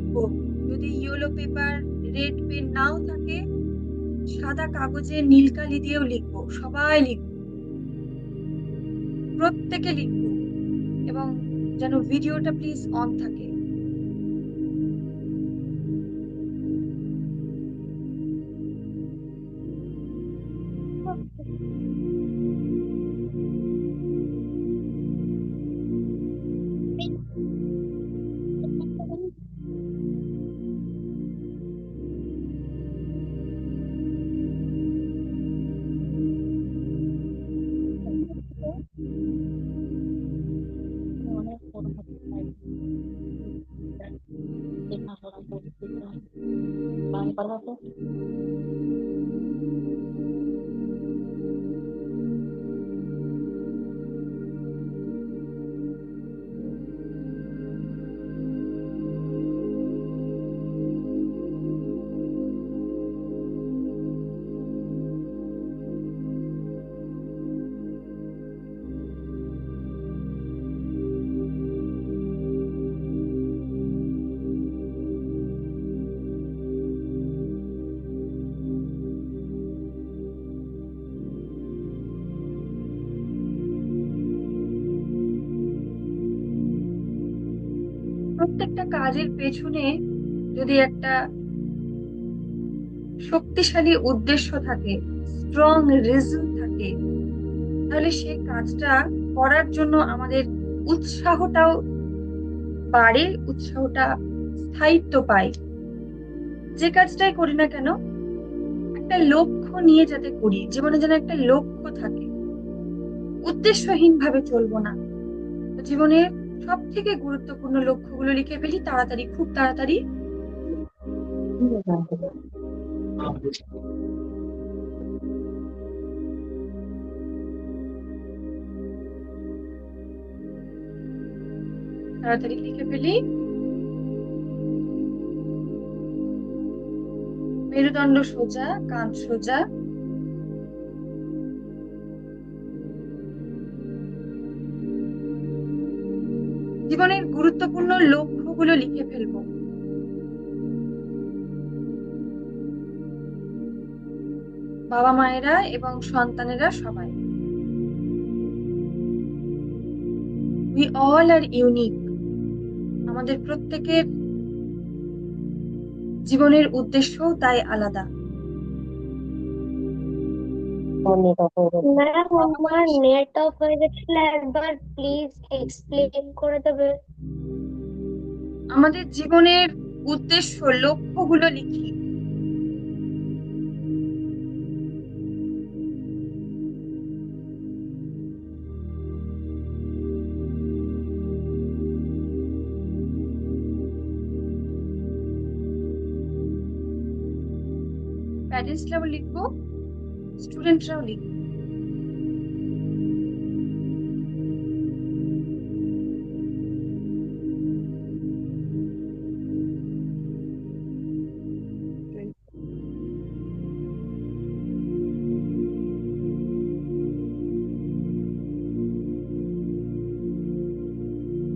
লিখবো। যদি yellow paper, red pen নাও থাকে, সাদা কাগজে নীল কালি দিয়েও লিখবো, সবাই লিখবো, প্রত্যেকে লিখবো। এবং যেন ভিডিওটা প্লিজ অন থাকে। অনেক বড় হতে চাই, লেখাপড়া করতে চাই, গান করা তো। প্রত্যেকটা কাজের পেছনে যদি একটা শক্তিশালী উদ্দেশ্য থাকে, স্ট্রং রিজন থাকে, তাহলে সেই কাজটা করার জন্য আমাদের উৎসাহটাও বাড়ে, উৎসাহটা স্থায়িত্ব পায়। যে কাজটাই করি না কেন, একটা লক্ষ্য নিয়ে যাতে করি, জীবনে যেন একটা লক্ষ্য থাকে, উদ্দেশ্যহীন ভাবে চলবো না। তো জীবনের সব থেকে গুরুত্বপূর্ণ লক্ষ্যগুলো লিখে ফেলি তাড়াতাড়ি, খুব তাড়াতাড়ি। তাড়াতাড়ি লিখে ফেলি। মেরুদণ্ড সোজা, কাঁধ সোজা। জীবনের গুরুত্বপূর্ণ লক্ষ্যগুলো লিখে ফেলবো। বাবা মায়েরা এবং সন্তানেরা সবাই, উই অল আর ইউনিক। আমাদের প্রত্যেকের জীবনের উদ্দেশ্যও তাই আলাদা। ম্যাম, আমার সকলের নেট অফ হয়ে গেছিল, একবার প্লিজ এক্সপ্লেন করে দেবে? আমাদের জীবনের উদ্দেশ্য, লক্ষ্যগুলো লিখি। প্যারেন্টসরাও লিখবো, স্টুডেন্টরাও লিখবো।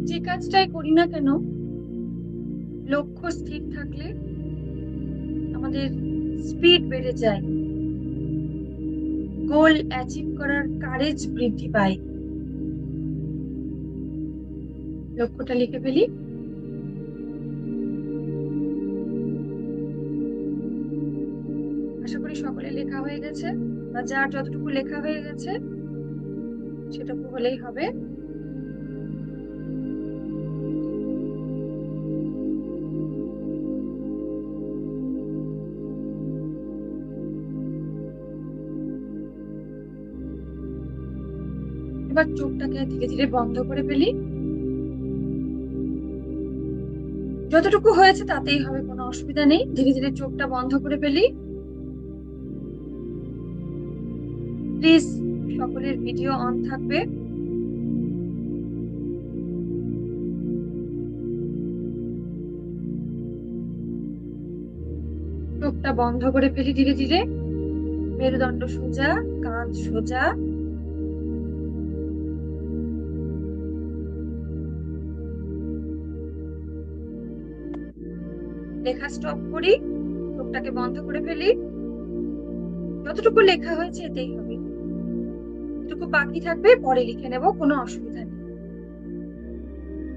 যে কাজটাই করি না কেন, লক্ষ্য স্থির থাকলে আমাদের স্পিড বেড়ে যায়, গোল অ্যাচিভ করার কারেজ বৃদ্ধি পায়। লক্ষ্যটা লিখে ফেলি। আশা করি সকলে লেখা হয়ে গেছে, বা যার যতটুকু লেখা হয়ে গেছে সেটুকু হলেই হবে। এবার চোখটাকে ধীরে ধীরে বন্ধ করে ফেলি। যতটুকু হয়েছে তাতেই হবে, কোনো অসুবিধা নেই। ধীরে ধীরে চোখটা বন্ধ করে ফেলি। প্লিজ, সকলের ভিডিও অন থাকবে। চোখটা বন্ধ করে ফেলি ধীরে ধীরে। মেরুদণ্ড সোজা, কাঁধ সোজা। লেখা স্টপ করি, চোখটাকে বন্ধ করে ফেলি, যতটুকু লেখা হয়েছে এতেই হবে, যেটুকু বাকি থাকবে পরে লিখে নেব, কোনো অসুবিধা নেই।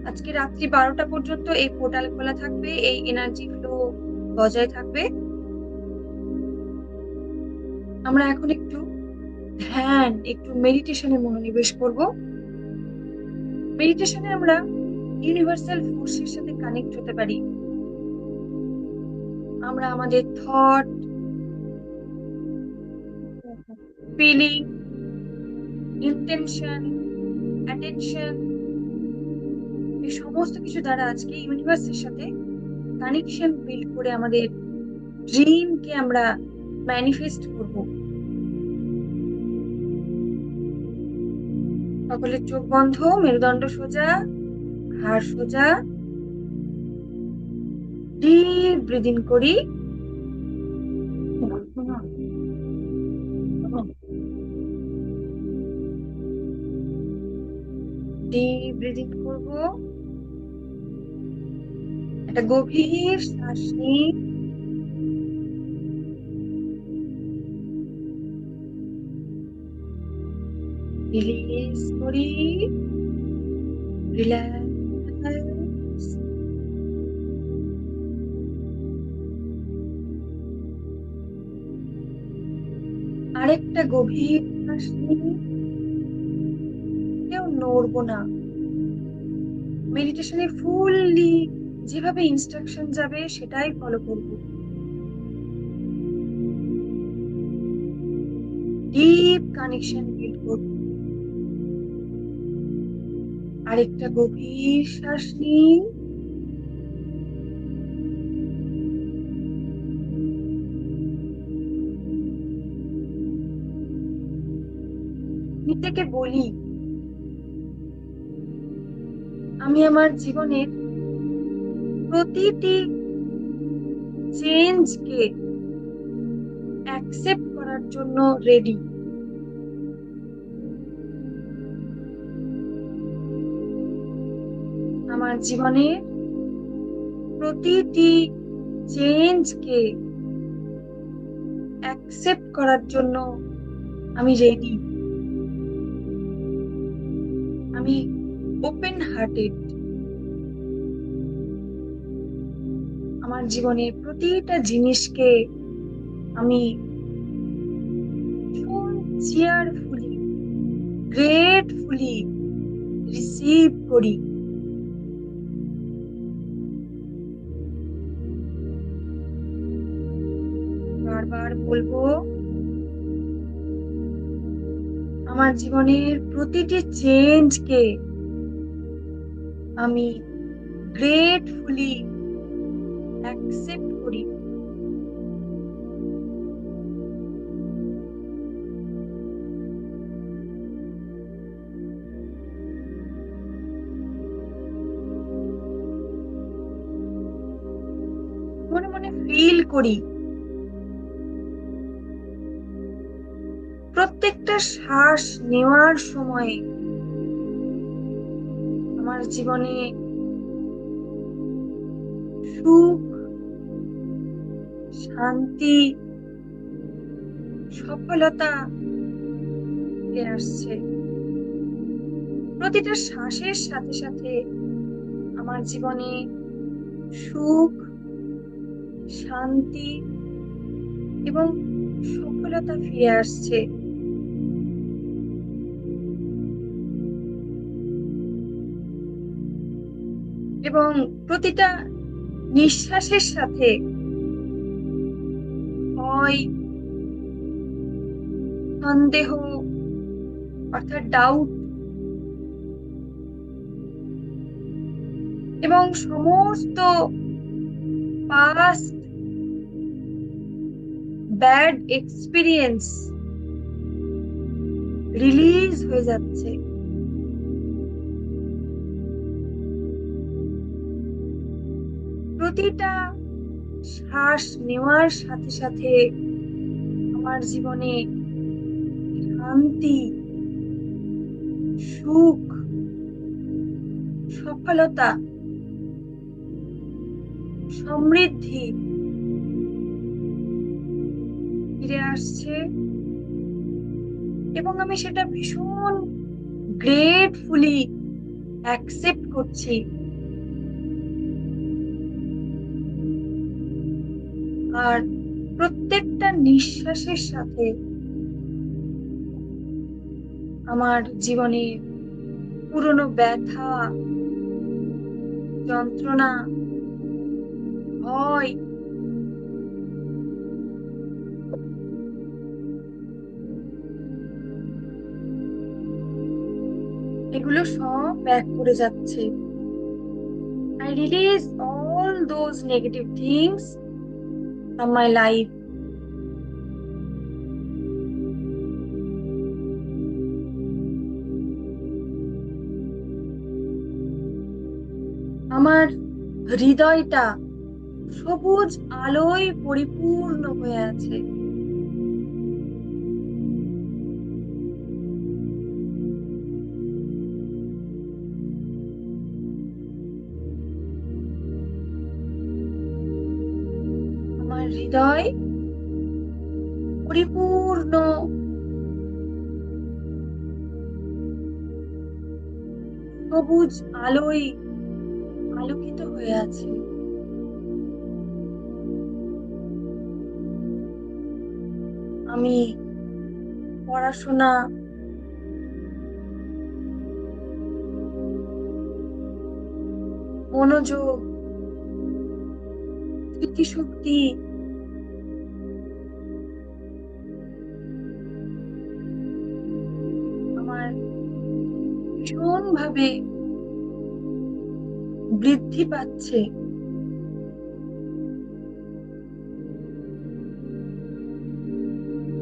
আজকে রাত্রি 12টা পর্যন্ত এই পোর্টাল খোলা থাকবে, এই এনার্জি ফ্লো বজায় থাকবে। আমরা এখন একটু ধ্যান, একটু মেডিটেশনে মনোনিবেশ করব। মেডিটেশনে আমরা ইউনিভার্সাল ফোর্সের সাথে কানেক্ট হতে পারি। আমরা আমাদের থট, ফিলিং, ইন্টেনশন, অ্যাটেনশন, এই সমস্ত কিছু দ্বারা আজকে ইউনিভার্সের সাথে কানেকশন বিল্ড করে আমাদের ড্রিমকে আমরা ম্যানিফেস্ট করব। সকলের চোখ বন্ধ, মেরুদণ্ড সোজা, ঘাড় সোজা। ডিপ ব্রিদিং করি, ডিপ ব্রিদিং করব। একটা গভীর শ্বাস নিই, রিলিজ করি, রিল্যাক্স। আরেকটা গভীর শ্বাস নিই, কেউ নড়বো না। মেডিটেশনে ফুললি যেভাবে ইনস্ট্রাকশন যাবে সেটাই ফলো করব। ডিপ কানেকশন বিল্ড করব। আরেকটা গভীর শ্বাস নিই, নিজেকে বলি আমি আমার জীবনের প্রতিটি চেঞ্জকে অ্যাকসেপ্ট করার জন্য রেডি। আমার জীবনের প্রতিটি চেঞ্জকে অ্যাকসেপ্ট করার জন্য আমি রেডি। আমি ওপেন হার্টেড। আমার জীবনের প্রতিটা জিনিসকে আমি চেয়ারফুলি, গ্রেটফুলি রিসিভ করি। বারবার বলবো, আমার জীবনের প্রতিটি চেঞ্জকে আমি গ্রেটফুলি অ্যাকসেপ্ট করি। মনে মনে ফিল করি প্রত্যেকটা শ্বাস নেওয়ার সময় আমার জীবনে সুখ, শান্তি, সফলতা ফিরে আসছে। প্রতিটা শ্বাসের সাথে সাথে আমার জীবনে সুখ, শান্তি এবং সফলতা ফিরে আসছে। এবং প্রতিটা নিঃশ্বাসের সাথে ভয়, সন্দেহ অর্থাৎ ডাউট এবং সমস্ত পাস্ট ব্যাড এক্সপিরিয়েন্স রিলিজ হয়ে যাচ্ছে। প্রতিটা শ্বাস নেওয়ার সাথে সাথে আমার জীবনে শান্তি, সুখ, সফলতা সমৃদ্ধি ফিরে আসছে, এবং আমি সেটা ভীষণ গ্রেটফুলি অ্যাকসেপ্ট করছি। আর প্রত্যেকটা নিঃশ্বাসের সাথে আমার জীবনে পুরনো ব্যথা, যন্ত্রণা, ভয়, এগুলো সব ব্যাক করে যাচ্ছে। I release all those negative things from my life. আমার হৃদয়টা সবুজ আলোয় পরিপূর্ণ হয়ে আছে। আমার হৃদয় পরিপূর্ণ সবুজ আলোয় আলোকিত হয়ে আছে। আমি পড়াশোনা, মনোযোগ, স্মৃতিশক্তি, আমার ভীষণ ভাবে বৃদ্ধি পাচ্ছে।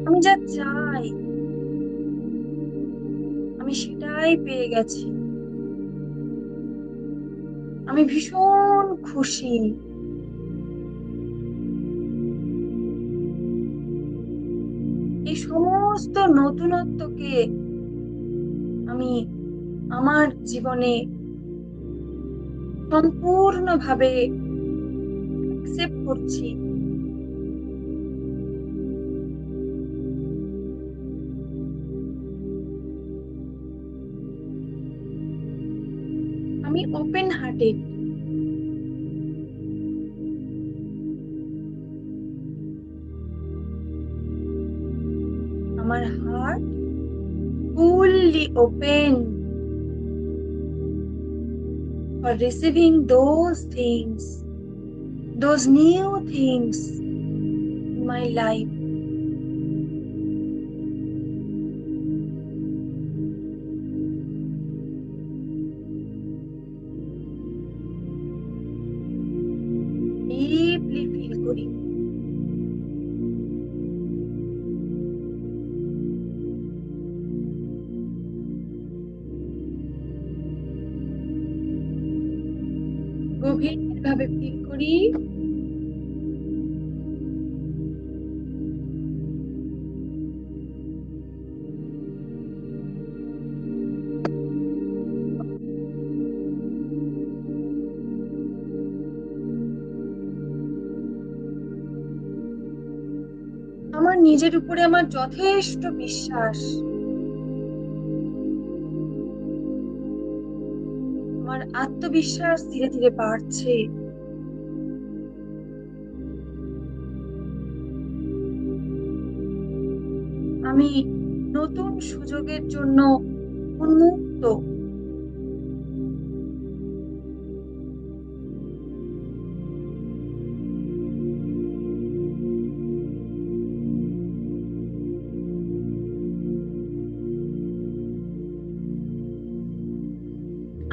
আমি যা চাই আমি সেটাই পেয়ে গেছি। আমি ভীষণ খুশি। এই সমস্ত নতুনত্বকে আমি আমার জীবনে সম্পূর্ণভাবে অ্যাকসেপ্ট করছি। আমি ওপেন হার্টেড। আমার heart fully open for receiving those things, those new things in my life. Deeply feel করি। গভীরভাবে ফিল করি। আমার নিজের উপরে আমার যথেষ্ট বিশ্বাস, আমার আত্মবিশ্বাস ধীরে ধীরে বাড়ছে। আমি নতুন সুযোগের জন্য উন্মুক্ত।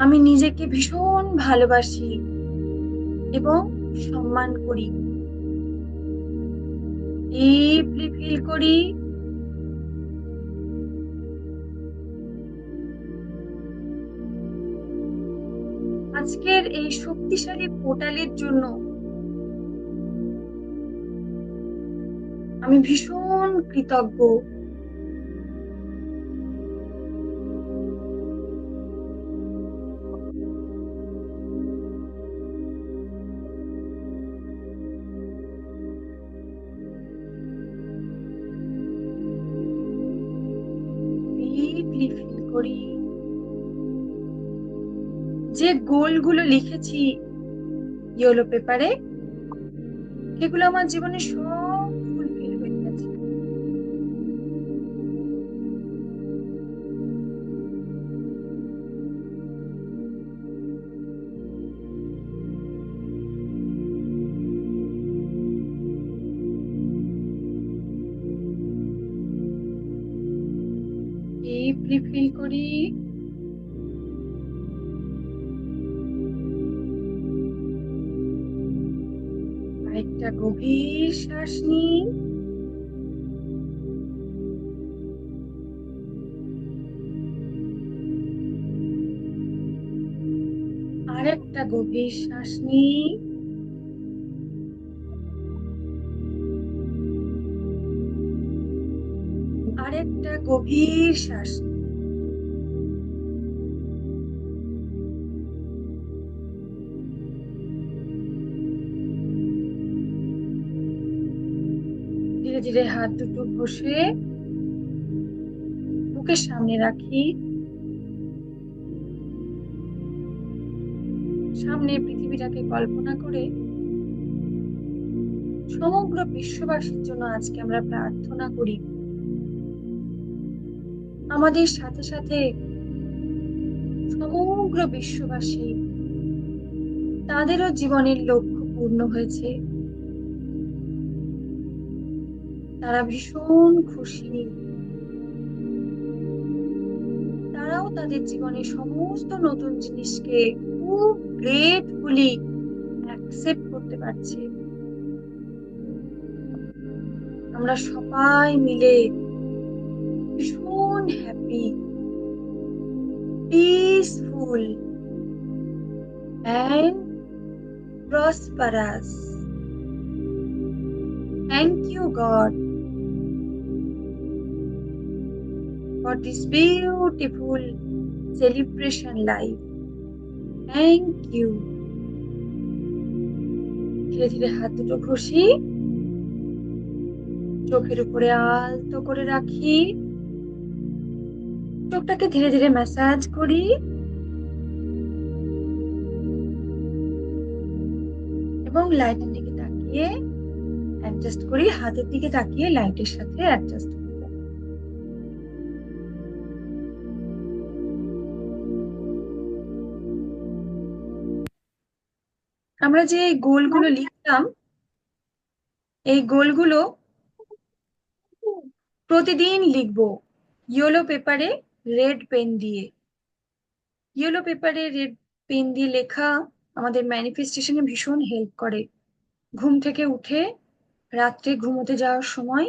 আমি নিজেকে ভীষণ ভালোবাসি এবং সম্মান করি। ডিপলি ফিল করি। আজকের এই শক্তিশালী পোর্টালের জন্য আমি ভীষণ কৃতজ্ঞ। ডিপলি ফিল করি। যে গোলগুলো লিখেছি ইয়েলো পেপারে, সেগুলো আমার জীবনে সব ফুলফিল হয়ে গেছে। ডিপলি ফিল করি। আরেকটা গভীর শ্বাস নিই। আরেকটা গভীর শ্বাস নিই। আরেকটা গভীর শ্বাস নিই। ধীরে ধীরে হাত দুটো ঘষে বুকের সামনে রাখি। সামনে পৃথিবীটাকে কল্পনা করে সমগ্র বিশ্ববাসীর জন্য আজকে আমরা প্রার্থনা করি। আমাদের সাথে সাথে সমগ্র বিশ্ববাসী, তাদেরও জীবনের লক্ষ্য পূর্ণ হয়েছে, তারা ভীষণ খুশি। তারাও তাদের জীবনে সমস্ত নতুন জিনিসকে খুব গ্রেটফুলি অ্যাকসেপ্ট করতে পারছে। আমরা সবাই মিলে ভীষণ happy, peaceful and prosperous. Thank you God for this beautiful celebration life. Thank you. ধীরে ধীরে হাত দুটো ঘষি, চোখের উপরে আলতো করে রাখি, চোখটাকে ধীরে ধীরে ম্যাসাজ করি এবং লাইটের দিকে তাকিয়ে অ্যাডজাস্ট করি। হাতের দিকে তাকিয়ে লাইটের সাথে অ্যাডজাস্ট করব। আমরা যে এই গোলগুলো লিখলাম, এই গোলগুলো প্রতিদিন লিখবো ইয়েলো পেপারে রেড পেন দিয়ে। ইয়েলো পেপারে রেড পেন দিয়ে লেখা আমাদের ম্যানিফেস্টেশনে ভীষণ হেল্প করে। ঘুম থেকে উঠে রাত্রে ঘুমোতে যাওয়ার সময়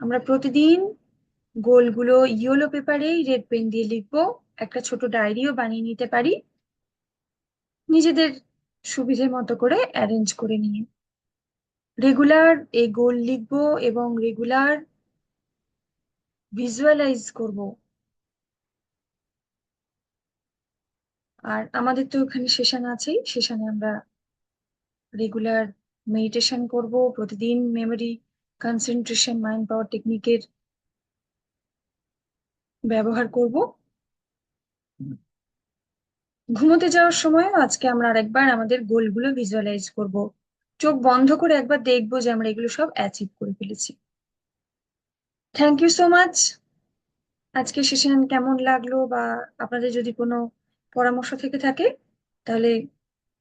আমরা প্রতিদিন গোলগুলো ইয়েলো পেপারেই রেড পেন দিয়ে লিখবো। একটা ছোট ডায়েরিও বানিয়ে নিতে পারি, নিজেদের সুবিধে মতো করে অ্যারেঞ্জ করে নিয়ে। রেগুলার এই গোল লিখবো এবং রেগুলার ভিজুয়ালাইজ করব। আর আমাদের তো ওখানে সেশন আছেই, সেশনে আমরা রেগুলার মেডিটেশন করব, প্রতিদিন মেমোরি, কনসেন্ট্রেশন, মাইন্ড পাওয়ার টেকনিকের ব্যবহার করব। ঘুমোতে যাওয়ার সময় আজকে আমরা আরেকবার আমাদের গোলগুলো ভিজুয়ালাইজ করব। চোখ বন্ধ করে একবার দেখবো যে আমরা এগুলো সব অ্যাচিভ করে ফেলেছি। Thank you so much. আজকে সেশন কেমন লাগলো, বা আপনাদের যদি কোনো পরামর্শ থেকে থাকে তাহলে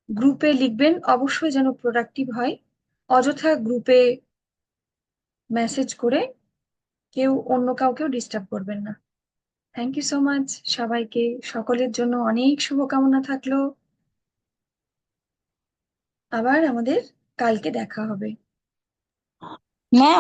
গ্রুপে লিখবেন, অবশ্যই যেন প্রোডাক্টিভ হয়। অযথা গ্রুপে মেসেজ করে কেউ অন্য কাউকেও ডিস্টার্ব করবেন না। থ্যাংক ইউ সো মাচ সবাইকে। সকলের জন্য অনেক শুভকামনা থাকলো। আবার আমাদের কালকে দেখা হবে। ম্যাম